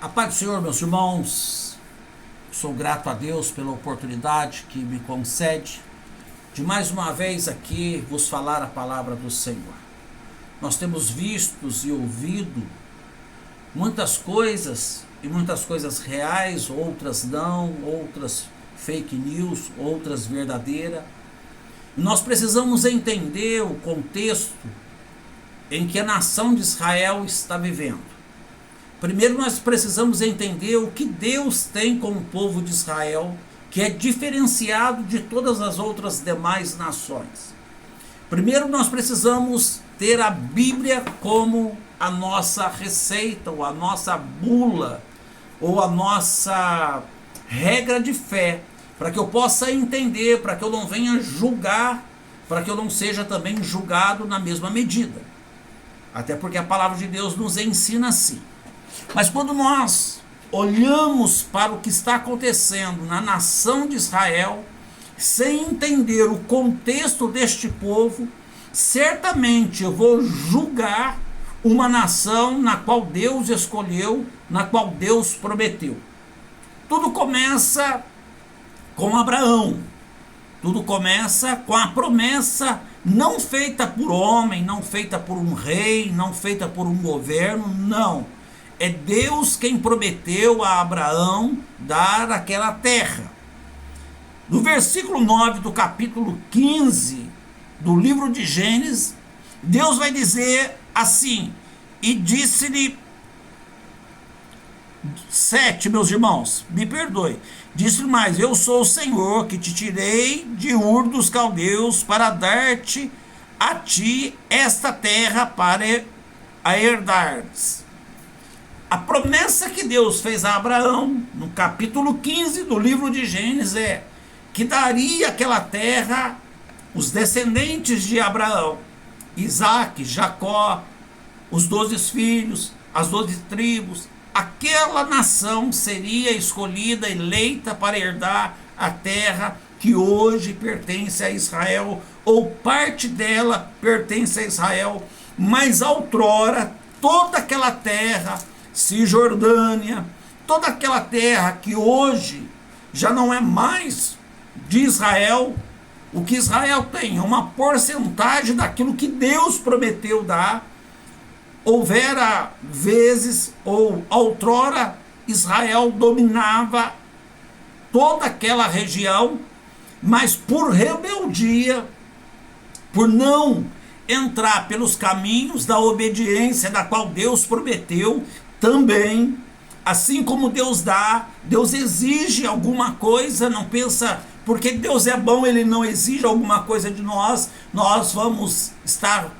A paz do Senhor, meus irmãos. Sou grato a Deus pela oportunidade que me concede de mais uma vez aqui vos falar a palavra do Senhor. Nós temos visto e ouvido muitas coisas, e muitas coisas reais, outras não, outras fake news, outras verdadeiras. Nós precisamos entender o contexto em que a nação de Israel está vivendo. Primeiro nós precisamos entender o que Deus tem com o povo de Israel, que é diferenciado de todas as outras demais nações. Primeiro nós precisamos ter a Bíblia como a nossa receita, ou a nossa bula, ou a nossa regra de fé, para que eu possa entender, para que eu não venha julgar, para que eu não seja também julgado na mesma medida. Até porque a palavra de Deus nos ensina assim. Mas quando nós olhamos para o que está acontecendo na nação de Israel, sem entender o contexto deste povo, certamente eu vou julgar uma nação na qual Deus escolheu, na qual Deus prometeu. Tudo começa com Abraão. Tudo começa com a promessa não feita por homem, não feita por um rei, não feita por um governo, não. É Deus quem prometeu a Abraão dar aquela terra. No versículo 9 do capítulo 15 do livro de Gênesis, Deus vai dizer assim: e disse-lhe, 7, meus irmãos, me perdoe, disse-lhe mais: eu sou o Senhor que te tirei de Ur dos Caldeus para dar-te a ti esta terra para a herdares. A promessa que Deus fez a Abraão, no capítulo 15 do livro de Gênesis, é que daria aquela terra os descendentes de Abraão, Isaac, Jacó, os 12 filhos, as 12 tribos. Aquela nação seria escolhida, eleita para herdar a terra que hoje pertence a Israel, ou parte dela pertence a Israel, mas outrora toda aquela terra, Cisjordânia, toda aquela terra que hoje já não é mais de Israel, o que Israel tem é uma porcentagem daquilo que Deus prometeu dar. Houvera vezes, ou outrora, Israel dominava toda aquela região, mas por rebeldia, por não entrar pelos caminhos da obediência da qual Deus prometeu, também, assim como Deus dá, Deus exige alguma coisa. Não pensa, porque Deus é bom, Ele não exige alguma coisa de nós, nós vamos estar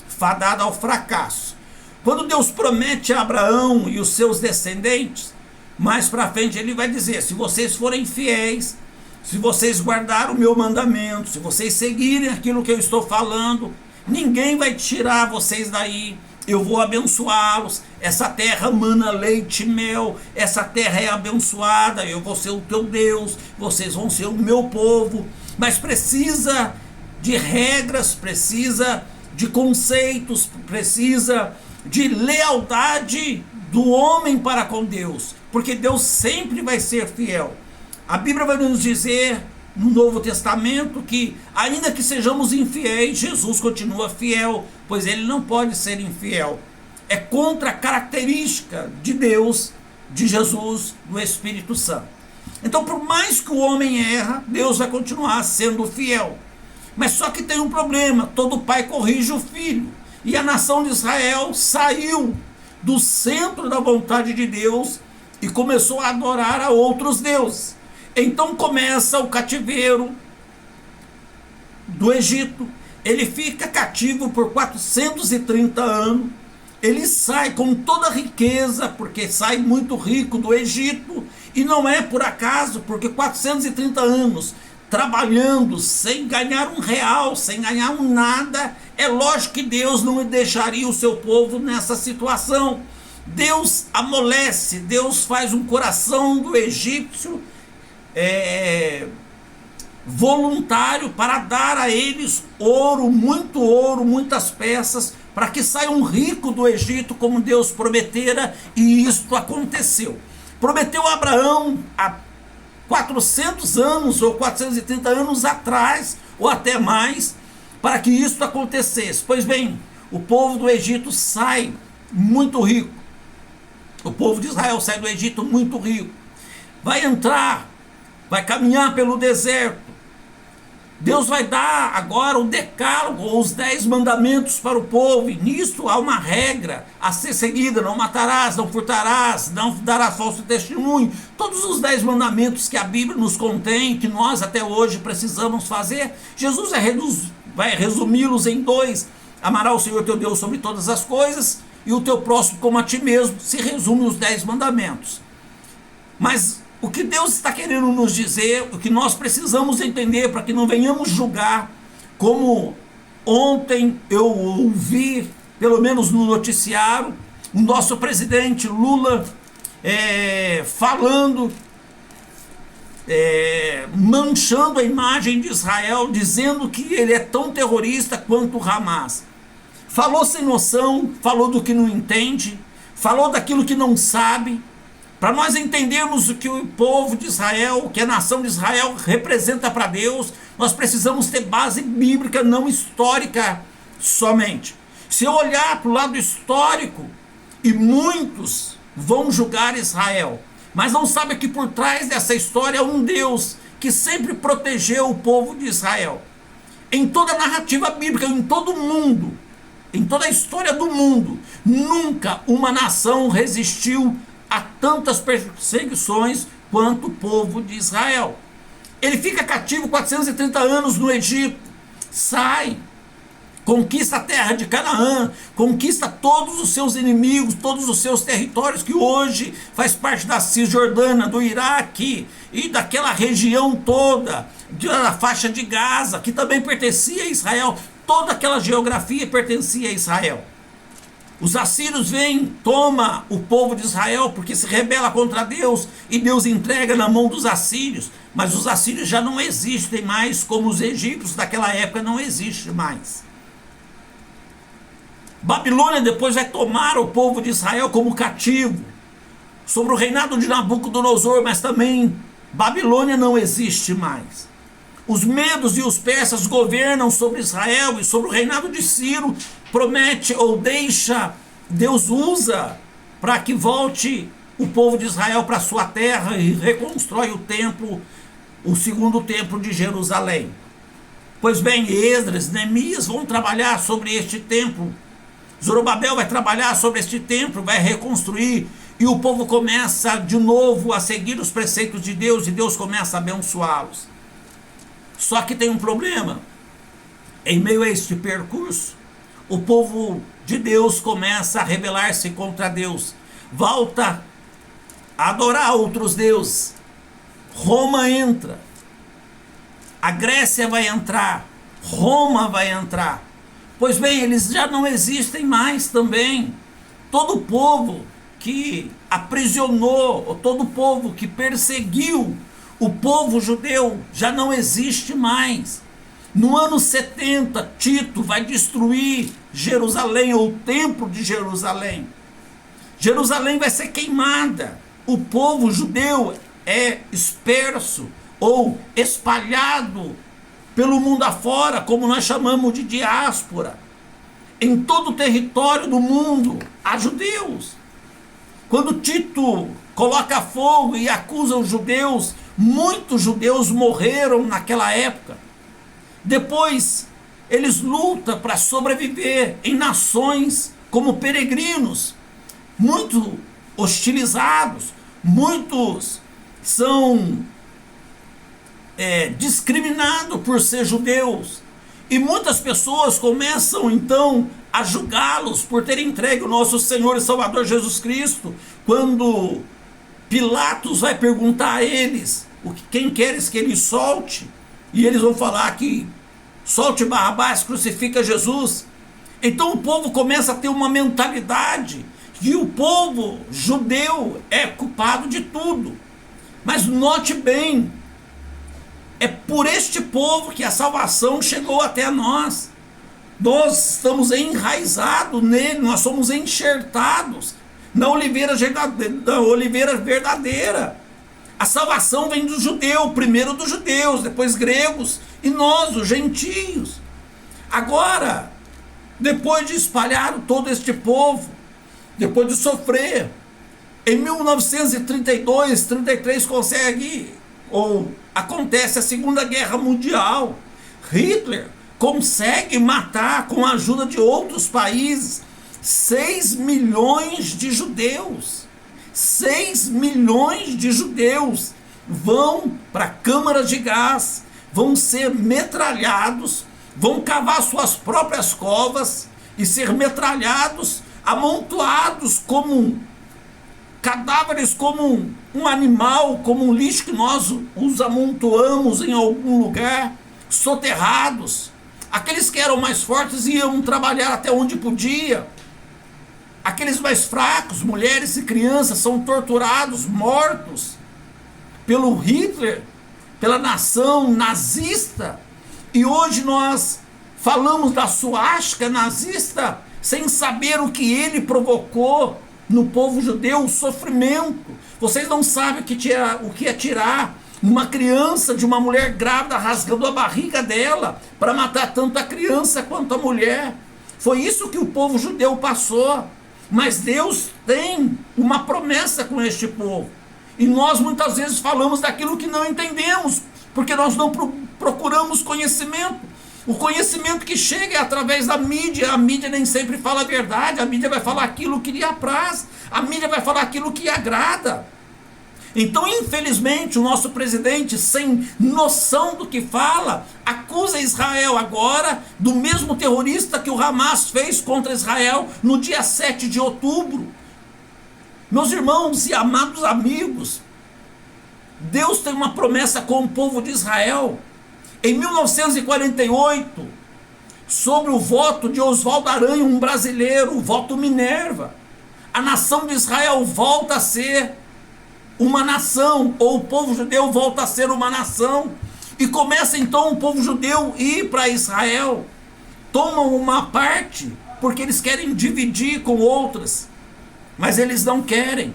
fadados ao fracasso. Quando Deus promete a Abraão e os seus descendentes, mais para frente Ele vai dizer: se vocês forem fiéis, se vocês guardarem o meu mandamento, se vocês seguirem aquilo que eu estou falando, ninguém vai tirar vocês daí. Eu vou abençoá-los. Essa terra mana leite e mel. Essa terra é abençoada. Eu vou ser o teu Deus. Vocês vão ser o meu povo. Mas precisa de regras, precisa de conceitos, precisa de lealdade do homem para com Deus, porque Deus sempre vai ser fiel. A Bíblia vai nos dizer no Novo Testamento que, ainda que sejamos infiéis, Jesus continua fiel, pois Ele não pode ser infiel. É contra a característica de Deus, de Jesus, do Espírito Santo. Então, por mais que o homem erra, Deus vai continuar sendo fiel. Mas só que tem um problema: todo pai corrige o filho, e a nação de Israel saiu do centro da vontade de Deus e começou a adorar a outros deuses. Então começa o cativeiro do Egito. Ele fica cativo por 430 anos. Ele sai com toda a riqueza, porque sai muito rico do Egito. E não é por acaso, porque 430 anos trabalhando sem ganhar um real, sem ganhar um nada, é lógico que Deus não deixaria o seu povo nessa situação. Deus amolece, Deus faz um coração do egípcio voluntário para dar a eles ouro, muitas peças, para que saiam ricos do Egito, como Deus prometera, e isto aconteceu. Prometeu a Abraão há 400 anos ou 430 anos atrás, ou até mais, para que isso acontecesse. Pois bem, o povo do Egito sai muito rico. O povo de Israel sai do Egito muito rico. Vai entrar, vai caminhar pelo deserto. Deus vai dar agora o decálogo, ou os 10 mandamentos para o povo, e nisso há uma regra a ser seguida: não matarás, não furtarás, não darás falso testemunho. Todos os 10 mandamentos que a Bíblia nos contém, que nós até hoje precisamos fazer, Jesus vai resumi-los em 2: amarás o Senhor teu Deus sobre todas as coisas, e o teu próximo como a ti mesmo. Se resume os 10 mandamentos. Mas o que Deus está querendo nos dizer, o que nós precisamos entender para que não venhamos julgar, como ontem eu ouvi, pelo menos no noticiário, o nosso presidente Lula falando, manchando a imagem de Israel, dizendo que ele é tão terrorista quanto o Hamas. Falou sem noção, falou do que não entende, falou daquilo que não sabe. Para nós entendermos o que o povo de Israel, o que a nação de Israel representa para Deus, nós precisamos ter base bíblica, não histórica somente. Se eu olhar para o lado histórico, e muitos vão julgar Israel, mas não sabem que por trás dessa história é um Deus que sempre protegeu o povo de Israel. Em toda a narrativa bíblica, em todo o mundo, em toda a história do mundo, nunca uma nação resistiu a tantas perseguições quanto o povo de Israel. Ele fica cativo 430 anos no Egito, sai, conquista a terra de Canaã, conquista todos os seus inimigos, todos os seus territórios, que hoje faz parte da Cisjordânia, do Iraque e daquela região toda, da faixa de Gaza, que também pertencia a Israel. Toda aquela geografia pertencia a Israel. Os assírios vêm, toma o povo de Israel, porque se rebela contra Deus, e Deus entrega na mão dos assírios. Mas os assírios já não existem mais, como os egípcios daquela época não existem mais. Babilônia depois vai tomar o povo de Israel como cativo, sobre o reinado de Nabucodonosor, mas também Babilônia não existe mais. Os medos e os persas governam sobre Israel, e sobre o reinado de Ciro promete ou deixa, Deus usa para que volte o povo de Israel para sua terra e reconstrói o templo, o segundo templo de Jerusalém. Pois bem, Esdras, Neemias vão trabalhar sobre este templo. Zorobabel vai trabalhar sobre este templo, vai reconstruir, e o povo começa de novo a seguir os preceitos de Deus, e Deus começa a abençoá-los. Só que tem um problema. Em meio a este percurso, o povo de Deus começa a rebelar-se contra Deus, volta a adorar outros deuses. Roma entra, a Grécia vai entrar, Roma vai entrar. Pois bem, eles já não existem mais também. Todo o povo que aprisionou, todo o povo que perseguiu o povo judeu já não existe mais. No ano 70, Tito vai destruir Jerusalém, ou o templo de Jerusalém. Jerusalém vai ser queimada. O povo judeu é disperso ou espalhado pelo mundo afora, como nós chamamos de diáspora. Em todo o território do mundo há judeus. Quando Tito coloca fogo e acusa os judeus, muitos judeus morreram naquela época. Depois, eles lutam para sobreviver em nações como peregrinos, muito hostilizados, muitos são discriminados por ser judeus, e muitas pessoas começam então a julgá-los por terem entregue o nosso Senhor e Salvador Jesus Cristo, quando Pilatos vai perguntar a eles quem queres que ele solte, e eles vão falar que solte Barrabás, crucifica Jesus. Então o povo começa a ter uma mentalidade que o povo judeu é culpado de tudo. Mas note bem, é por este povo que a salvação chegou até nós. Nós estamos enraizados nele, nós somos enxertados na oliveira verdadeira. A salvação vem do judeu, primeiro dos judeus, depois gregos, e nós, os gentios. Agora, depois de espalhar todo este povo, depois de sofrer, em 1932, 33 acontece a Segunda Guerra Mundial. Hitler consegue matar, com a ajuda de outros países, 6 milhões de judeus. 6 milhões de judeus vão para câmaras de gás, vão ser metralhados, vão cavar suas próprias covas e ser metralhados, amontoados como cadáveres, como um animal, como um lixo que nós os amontoamos em algum lugar, soterrados. Aqueles que eram mais fortes iam trabalhar até onde podia. Aqueles mais fracos, mulheres e crianças, são torturados, mortos pelo Hitler, pela nação nazista. E hoje nós falamos da suástica nazista sem saber o que ele provocou no povo judeu, o sofrimento. Vocês não sabem o que é tirar uma criança de uma mulher grávida, rasgando a barriga dela para matar tanto a criança quanto a mulher. Foi isso que o povo judeu passou. Mas Deus tem uma promessa com este povo. E nós muitas vezes falamos daquilo que não entendemos, porque nós não procuramos conhecimento. O conhecimento que chega é através da mídia. A mídia nem sempre fala a verdade. A mídia vai falar aquilo que lhe apraz. A mídia vai falar aquilo que agrada. Então, infelizmente, o nosso presidente, sem noção do que fala, acusa Israel agora do mesmo terrorista que o Hamas fez contra Israel no dia 7 de outubro. Meus irmãos e amados amigos, Deus tem uma promessa com o povo de Israel. Em 1948, sobre o voto de Oswaldo Aranha, um brasileiro, o voto Minerva, a nação de Israel volta a ser uma nação, ou o povo judeu volta a ser uma nação, e começa então o povo judeu ir para Israel, tomam uma parte, porque eles querem dividir com outras, mas eles não querem.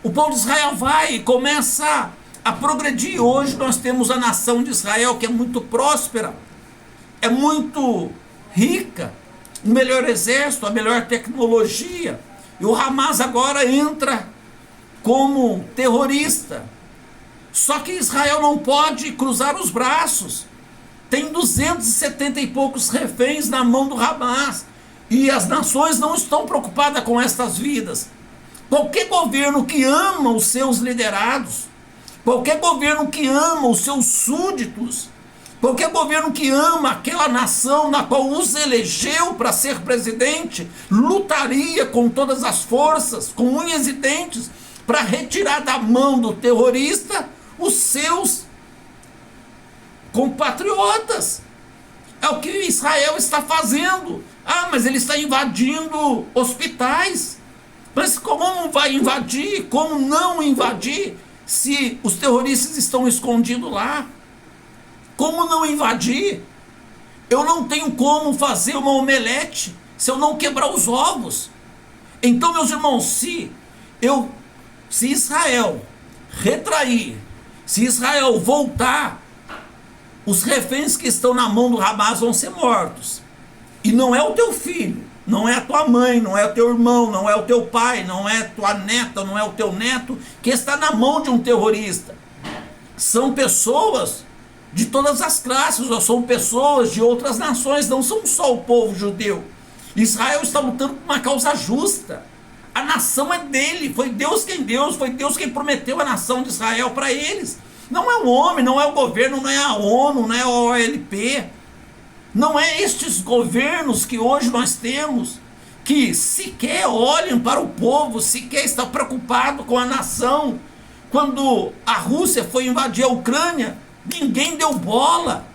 O povo de Israel vai e começa a progredir. Hoje nós temos a nação de Israel, que é muito próspera, é muito rica, o melhor exército, a melhor tecnologia, e o Hamas agora entra como terrorista. Só que Israel não pode cruzar os braços. Tem 270 e poucos reféns na mão do Hamas. E as nações não estão preocupadas com estas vidas. Qualquer governo que ama os seus liderados, qualquer governo que ama os seus súditos, qualquer governo que ama aquela nação na qual os elegeu para ser presidente, lutaria com todas as forças, com unhas e dentes, para retirar da mão do terrorista os seus compatriotas. É o que Israel está fazendo. Ah, mas ele está invadindo hospitais. Mas como vai invadir? Como não invadir se os terroristas estão escondidos lá? Como não invadir? Eu não tenho como fazer uma omelete se eu não quebrar os ovos. Então, meus irmãos, se Israel retrair, se Israel voltar, os reféns que estão na mão do Hamas vão ser mortos. E não é o teu filho, não é a tua mãe, não é o teu irmão, não é o teu pai, não é a tua neta, não é o teu neto que está na mão de um terrorista. São pessoas de todas as classes, ou são pessoas de outras nações, não são só o povo judeu. Israel está lutando por uma causa justa. A nação é dele, foi Deus quem prometeu a nação de Israel para eles. Não é o homem, não é o governo, não é a ONU, não é a OLP. Não é estes governos que hoje nós temos, que sequer olham para o povo, sequer estão preocupados com a nação. Quando a Rússia foi invadir a Ucrânia, ninguém deu bola,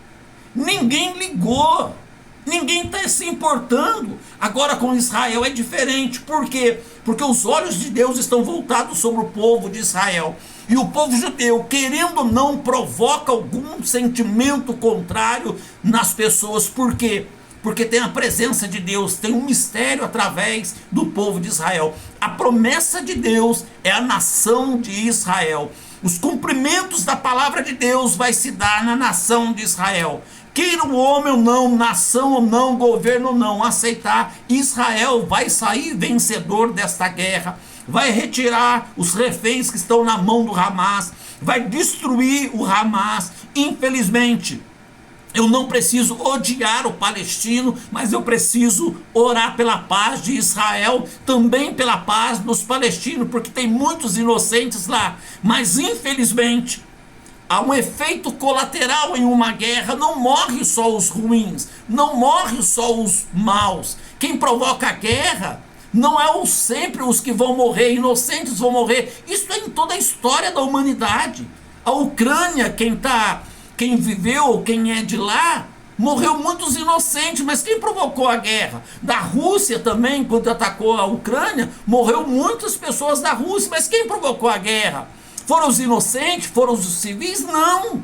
ninguém ligou. Ninguém está se importando. Agora com Israel é diferente. Por quê? Porque os olhos de Deus estão voltados sobre o povo de Israel. E o povo judeu, querendo ou não, provoca algum sentimento contrário nas pessoas. Por quê? porque tem a presença de Deus, tem um mistério através do povo de Israel. A promessa de Deus é a nação de Israel. Os cumprimentos da palavra de Deus vai se dar na nação de Israel. Queira o homem ou não, nação ou não, governo ou não aceitar, Israel vai sair vencedor desta guerra, vai retirar os reféns que estão na mão do Hamas, vai destruir o Hamas. Infelizmente, eu não preciso odiar o palestino, mas eu preciso orar pela paz de Israel, também pela paz dos palestinos, porque tem muitos inocentes lá. Mas infelizmente, há um efeito colateral em uma guerra. Não morre só os ruins, não morre só os maus. Quem provoca a guerra não é sempre os que vão morrer, inocentes vão morrer. Isso é em toda a história da humanidade. A Ucrânia, quem viveu, quem é de lá, morreu muitos inocentes, mas quem provocou a guerra? Da Rússia também, quando atacou a Ucrânia, morreu muitas pessoas da Rússia, mas quem provocou a guerra? Foram os inocentes? Foram os civis? Não,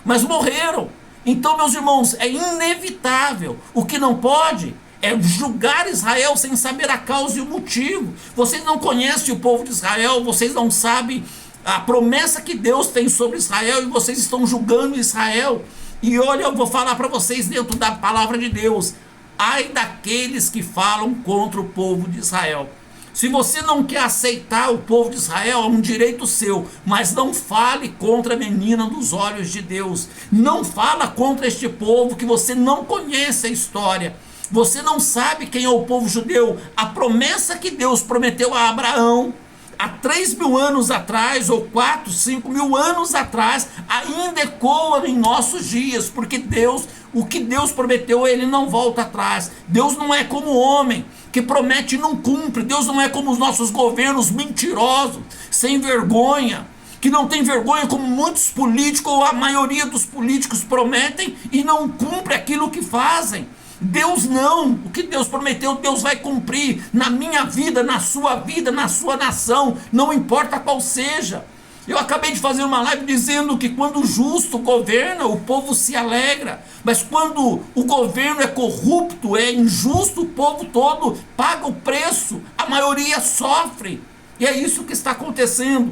mas morreram. Então, meus irmãos, é inevitável. O que não pode é julgar Israel sem saber a causa e o motivo. Vocês não conhecem o povo de Israel, vocês não sabem a promessa que Deus tem sobre Israel, e vocês estão julgando Israel. E olha, eu vou falar para vocês dentro da palavra de Deus: ai daqueles que falam contra o povo de Israel. Se você não quer aceitar o povo de Israel, é um direito seu, mas não fale contra a menina dos olhos de Deus. Não fala contra este povo que você não conhece a história. Você não sabe quem é o povo judeu. A promessa que Deus prometeu a Abraão há 3.000 anos atrás, ou 4, 5.000 anos atrás, ainda ecoa em nossos dias, porque Deus, o que Deus prometeu, Ele não volta atrás. Deus não é como o homem, que promete e não cumpre. Deus não é como os nossos governos mentirosos, sem vergonha, que não tem vergonha, como muitos políticos, ou a maioria dos políticos prometem e não cumpre aquilo que fazem. Deus não, o que Deus prometeu, Deus vai cumprir na minha vida, na sua nação, não importa qual seja. Eu acabei de fazer uma live dizendo que quando o justo governa, o povo se alegra, mas quando o governo é corrupto, é injusto, o povo todo paga o preço, a maioria sofre, e é isso que está acontecendo.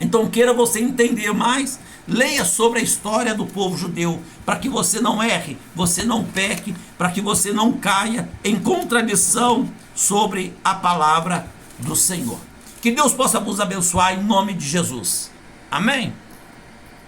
Então, queira você entender mais, leia sobre a história do povo judeu, para que você não erre, você não peque, para que você não caia em contradição sobre a palavra do Senhor. Que Deus possa vos abençoar em nome de Jesus. Amém?